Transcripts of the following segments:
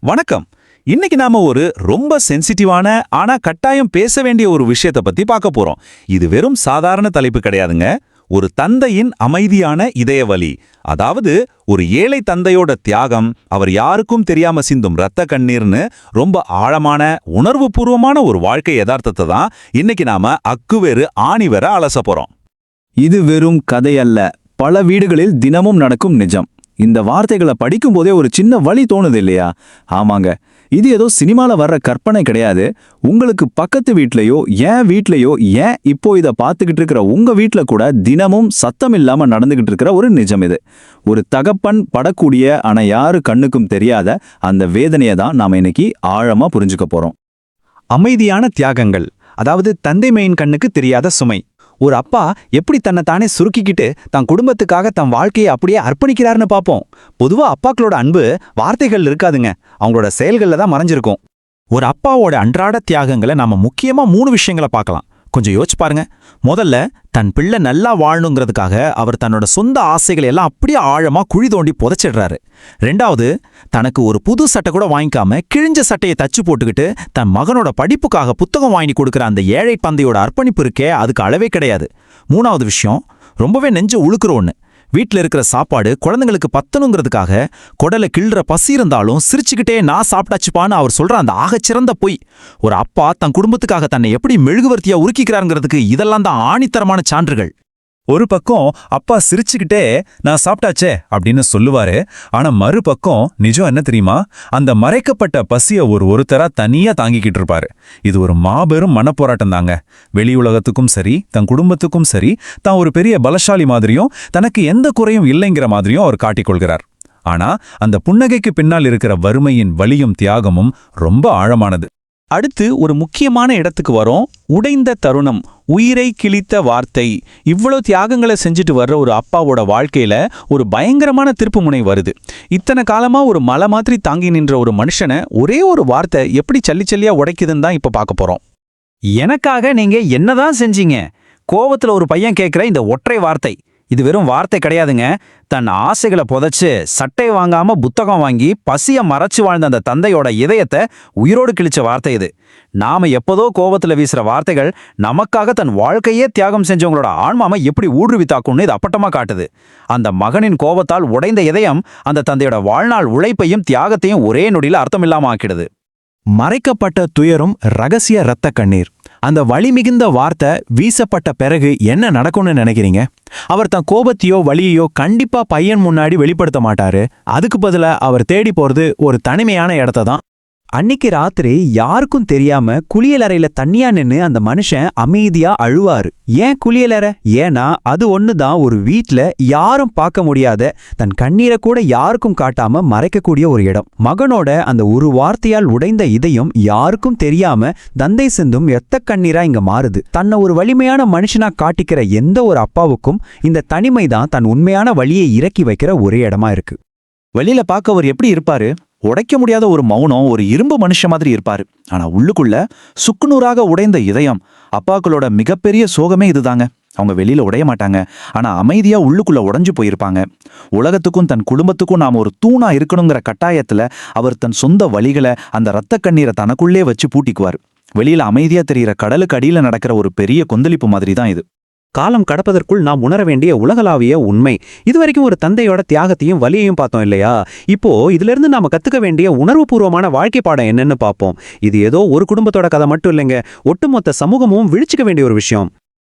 வணக்கம். இன்னைக்கு நாம ஒரு ரொம்ப சென்சிட்டிவான ஆனா கட்டாயம் பேச வேண்டிய ஒரு விஷயத்தை பத்தி பார்க்க போறோம். இது வெறும் சாதாரண தலைப்பு கிடையாதுங்க. ஒரு தந்தையின் அமைதியான இதய வலி. அதாவது ஒரு ஏழை தந்தையோட தியாகம், அவர் யாருக்கும் தெரியாம சிந்தும் ரத்த கண்ணீர்னு ரொம்ப ஆழமான உணர்வுபூர்வமான ஒரு வாழ்க்கை யதார்த்தத்தை தான் இன்னைக்கு நாம அக்குவேறு ஆணிவேற அலச போறோம். இது வெறும் கதை அல்ல, பல வீடுகளில் தினமும் நடக்கும் நிஜம். இந்த வார்த்தைகளை படிக்கும் போதே ஒரு சின்ன வலி தோணுது இல்லையா? ஆமாங்க, இது ஏதோ சினிமால வர்ற கற்பனை கிடையாது. உங்களுக்கு பக்கத்து வீட்லயோ ஏன் வீட்லயோ ஏன் இப்போ இதை பார்த்துக்கிட்டு இருக்கிற உங்க வீட்ல கூட தினமும் சத்தம் இல்லாம நடந்துகிட்டு இருக்கிற ஒரு நிஜம் இது. ஒரு தகப்பன் படக்கூடிய ஆனா யாரு கண்ணுக்கும் தெரியாத அந்த வேதனையை தான் நாம இன்னைக்கு ஆழமா புரிஞ்சுக்க போறோம். அமைதியான தியாகங்கள், அதாவது தந்தைமையின் கண்ணுக்கு தெரியாத சுமை. ஒரு அப்பா எப்படி தன்னை தானே சுருக்கிக்கிட்டு தன் குடும்பத்துக்காக தன் வாழ்க்கையை அப்படியே அர்ப்பணிக்கிறாருன்னு பார்ப்போம். பொதுவா அப்பாக்களோட அன்பு வார்த்தைகள் இருக்காதுங்க, அவங்களோட செயல்கள்ல தான் மறைஞ்சிருக்கும். ஒரு அப்பாவோட அன்றாட தியாகங்களை நாம முக்கியமா 3 விஷயங்களை பார்க்கலாம். கொஞ்சம் யோசிச்சு பாருங்க. முதல்ல, தன் பிள்ளை நல்லா வாழணுங்கிறதுக்காக அவர் தன்னோட சொந்த ஆசைகளை எல்லாம் அப்படியே ஆழமா குழி தோண்டி புதைச்சிடுறாரு. ரெண்டாவது, தனக்கு ஒரு புது சட்டை கூட வாங்கிக்காம கிழிஞ்ச சட்டையை தச்சு போட்டுக்கிட்டு தன் மகனோட படிப்புக்காக புத்தகம் வாங்கி கொடுக்குற அந்த ஏழை தந்தையோட அர்ப்பணிப்பு இருக்கே, அதுக்கு அளவே கிடையாது. மூணாவது விஷயம், ரொம்பவே நெஞ்சு உழுக்குற ஒண்ணு. வீட்டில் இருக்கிற சாப்பாடு குழந்தைங்களுக்கு பத்தணுங்கிறதுக்காக குடலை கிள்ற பசி இருந்தாலும் சிரிச்சுக்கிட்டே நான் சாப்பிட்டாச்சுப்பான்னு அவர் சொல்ற அந்த ஆகச்சிறந்த பொய். ஒரு அப்பா தன் குடும்பத்துக்காக தன்னை எப்படி மெழுகுவர்த்தியா உருக்கிக்கிறாருங்கிறதுக்கு இதெல்லாம் தான் ஆணித்தரமான சான்றுகள். ஒரு பக்கம் அப்பா சிரிச்சுக்கிட்டே நான் சாப்பிட்டாச்சே அப்படின்னு சொல்லுவாரு. ஆனா மறுபக்கம் நிஜம் என்ன தெரியுமா? அந்த மறைக்கப்பட்ட பசிய ஒருத்தரா தனியா தாங்கிக்கிட்டு இருப்பாரு. இது ஒரு மாபெரும் மனப்போராட்டம் தாங்க. வெளி உலகத்துக்கும் சரி, தன் குடும்பத்துக்கும் சரி, தான் ஒரு பெரிய பலசாலி மாதிரியும் தனக்கு எந்த குறையும் இல்லைங்கிற மாதிரியும் அவர் காட்டிக்கொள்கிறார். ஆனா அந்த புன்னகைக்கு பின்னால் இருக்கிற வறுமையின் வலியும் தியாகமும் ரொம்ப ஆழமானது. அடுத்து ஒரு முக்கியமான இடத்துக்கு வரோம். உடைந்த தருணம், உயிரை கிழித்த வார்த்தை. இவ்வளோ தியாகங்களை செஞ்சுட்டு வர்ற ஒரு அப்பாவோட வாழ்க்கையில ஒரு பயங்கரமான திருப்புமுனை வருது. இத்தனை காலமா ஒரு மலை மாதிரி தாங்கி நின்ற ஒரு மனுஷனை ஒரே ஒரு வார்த்தை எப்படி சல்லிச்சல்லியா உடைக்குதுன்னு தான் இப்ப பார்க்க போறோம். எனக்காக நீங்க என்னதான் செஞ்சீங்க? கோவத்துல ஒரு பையன் கேட்கிற இந்த ஒற்றை வார்த்தை. இது வெறும் வார்த்தை கிடையாதுங்க. தன் ஆசைகளை புதைச்சு சட்டை வாங்காம புத்தகம் வாங்கி பசிய மறைச்சு வாழ்ந்த அந்த தந்தையோட இதயத்தை உயிரோடு கிழிச்ச வார்த்தை இது. நாம எப்போதோ கோவத்துல வீசுற வார்த்தைகள் நமக்காக தன் வாழ்க்கையே தியாகம் செஞ்சவங்களோட ஆன்மாவை எப்படி ஊடுருவி தாக்கும்னு இது அப்பட்டமா காட்டுது. அந்த மகனின் கோபத்தால் உடைந்த இதயம் அந்த தந்தையோட வாழ்நாள் உழைப்பையும் தியாகத்தையும் ஒரே நொடியில அர்த்தமில்லாம ஆக்கிடுது. மறைக்கப்பட்ட துயரும் ரகசிய இரத்த கண்ணீர். அந்த வலி மிகுந்த வார்த்தை வீசப்பட்ட பிறகு என்ன நடக்கும்னு நினைக்கிறீங்க? அவர் தன் கோபத்தையோ வலியையோ கண்டிப்பா பையன் முன்னாடி வெளிப்படுத்த மாட்டாரு. அதுக்கு பதிலா அவர் தேடி போறது ஒரு தனிமையான இடத்த தான். அன்னிக்கு ராத்திரி யாருக்கும் தெரியாம குளியலறையில தனியா நின்னு அந்த மனுஷன் அமைதியா அழுவாரு. ஏன் குளியலறை? ஏன்னா அது ஒண்ணுதான் ஒரு வீட்ல யாரும் பார்க்க முடியாத, தன் கண்ணீரை கூட யாருக்கும் காட்டாம மறைக்கக்கூடிய ஒரு இடம். மகனோட அந்த ஒரு வார்த்தையால் உடைந்த இதயம் யாருக்கும் தெரியாம தந்தை சிந்தும் இரத்த கண்ணீரா இங்க மாறுது. தன்னை ஒரு வலிமையான மனுஷனா காட்டிக்கிற எந்த ஒரு அப்பாவுக்கும் இந்த தனிமை தான் தன் உண்மையான வலியை இறக்கி வைக்கிற ஒரே இடமா இருக்கு. வெளியில பார்க்க அவர் எப்படி இருப்பாரு? உடைக்க முடியாத ஒரு மௌனம், ஒரு இரும்பு மனுஷ மாதிரி இருப்பாரு. ஆனா உள்ளுக்குள்ள சுக்குநூறாக உடைந்த இதயம். அப்பாக்களோட மிகப்பெரிய சோகமே இதுதாங்க. அவங்க வெளியில உடைய மாட்டாங்க, ஆனா அமைதியா உள்ளுக்குள்ள உடைஞ்சு போயிருப்பாங்க. உலகத்துக்கும் தன் குடும்பத்துக்கும் நாம ஒரு தூணா இருக்கணுங்கிற கட்டாயத்துல அவர் தன் சொந்த வலிகளை, அந்த இரத்த கண்ணீரை தனக்குள்ளே வச்சு பூட்டிக்குவார். வெளியில அமைதியா தெரிகிற கடலுக்கு அடியில நடக்கிற ஒரு பெரிய கொந்தளிப்பு மாதிரி தான் இது. காலம் கடப்பதற்குள் நாம் உணர வேண்டிய உலகளாவிய உண்மை. இதுவரைக்கும் ஒரு தந்தையோட தியாகத்தையும் வலியையும் பார்த்தோம் இல்லையா? இப்போ இதிலிருந்து நாம கத்துக்க வேண்டிய உணர்வுபூர்வமான வாழ்க்கை பாடம் என்னன்னு பார்ப்போம். இது ஏதோ ஒரு குடும்பத்தோட கதை மட்டும் இல்லைங்க, ஒட்டுமொத்த சமூகமும் விழிச்சுக்க வேண்டிய ஒரு விஷயம்.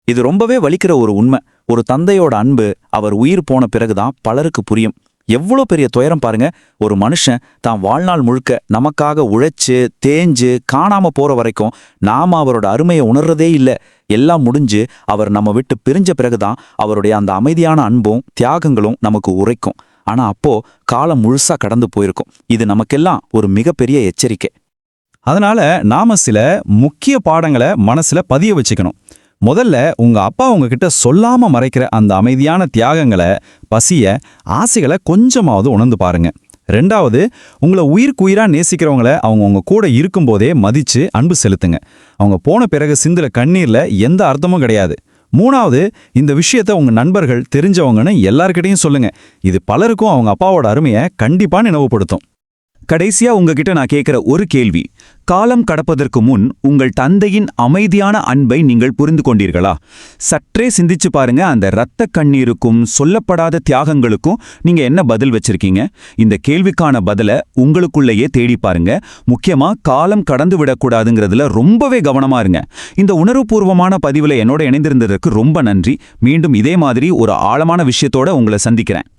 இது ரொம்பவே வலிக்கிற ஒரு உண்மை. ஒரு தந்தையோட அன்பு அவர் உயிர் போன பிறகுதான் பலருக்கு புரியும். எவ்வளோ பெரிய துயரம் பாருங்க. ஒரு மனுஷன் தான் வாழ்நாள் முழுக்க நமக்காக உழைச்சு தேஞ்சு காணாம போற வரைக்கும் நாம அவரோட அருமையை உணர்றதே இல்லை. எல்லாம் முடிஞ்சு அவர் நம்ம விட்டு பிரிஞ்ச பிறகுதான் அவருடைய அந்த அமைதியான அன்பும் தியாகங்களும் நமக்கு உரைக்கும். ஆனா அப்போ காலம் முழுசா கடந்து போயிருக்கும். இது நமக்கெல்லாம் ஒரு மிகப்பெரிய எச்சரிக்கை. அதனால நாம சில முக்கிய பாடங்களை மனசுல பதிய வச்சுக்கணும். முதல்ல, உங்க அப்பா உங்ககிட்ட சொல்லாம மறைக்கிற அந்த அமைதியான தியாகங்களை, பசிய, ஆசைகளை கொஞ்சமாவது உணர்ந்து பாருங்க. ரெண்டாவது, உங்களை உயிர்க்குயிரா நேசிக்கிறவங்கள அவங்க உங்க கூட இருக்கும்போதே மதிச்சு அன்பு செலுத்துங்க. அவங்க போன பிறகு சிந்துற கண்ணீர்ல எந்த அர்த்தமும் கிடையாது. மூணாவது, இந்த விஷயத்த உங்க நண்பர்கள் தெரிஞ்சவங்கன்னு எல்லார்கிட்டையும் சொல்லுங்க. இது பலருக்கும் அவங்க அப்பாவோட அருமையை கண்டிப்பா நினைவுபடுத்தும். கடைசியா உங்ககிட்ட நான் கேட்கிற ஒரு கேள்வி, காலம் கடப்பதற்கு முன் உங்கள் தந்தையின் அமைதியான அன்பை நீங்கள் புரிந்து கொண்டீர்களா? சற்றே சிந்திச்சு பாருங்க. அந்த இரத்த கண்ணீருக்கும் சொல்லப்படாத தியாகங்களுக்கும் நீங்க என்ன பதில் வச்சிருக்கீங்க? இந்த கேள்விக்கான பதில உங்களுக்குள்ளேயே தேடி பாருங்க. முக்கியமா காலம் கடந்து விடக்கூடாதுங்கிறதுல ரொம்பவே கவனமா இருங்க. இந்த உணர்வுபூர்வமான பதிவுல என்னோட இணைந்திருந்ததற்கு ரொம்ப நன்றி. மீண்டும் இதே மாதிரி ஒரு ஆழமான விஷயத்தோட உங்களை சந்திக்கிறேன்.